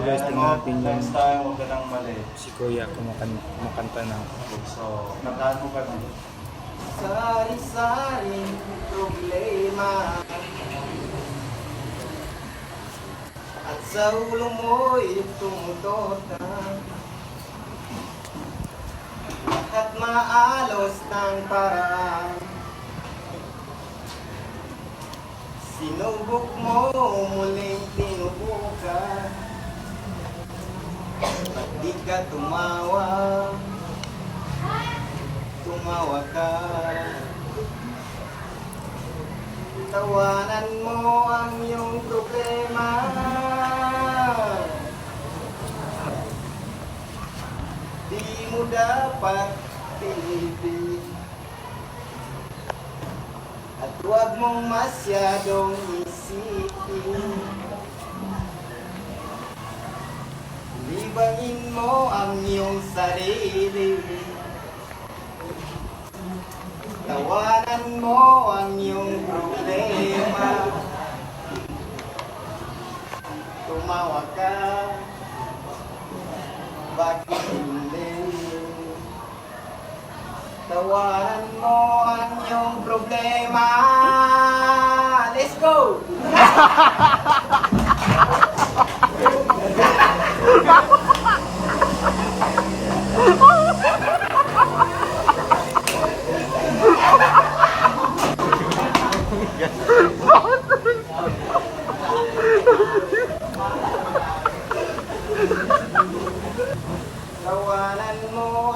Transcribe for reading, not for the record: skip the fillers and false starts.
guys, tingnan natin yung next time, huwag ka nang mali. si Kuya kumakanta na. So, kantaan mo ka na. Sari-saring problema at sa ulo mo'y tumutot na at maalos ng paraan. Sinubok mo, muling tinubukan, at di ka tumawa, tumawa ka. Tawanan mo ang iyong problema, di mo dapat pilipin. At huwag mong masyadong isipin, libangin mo ang iyong sarili. Tawanan mo ang iyong problema, tumawa ka, bakit hindi? Tawanan mo ang iyong problema. Let's go! Tawanan mo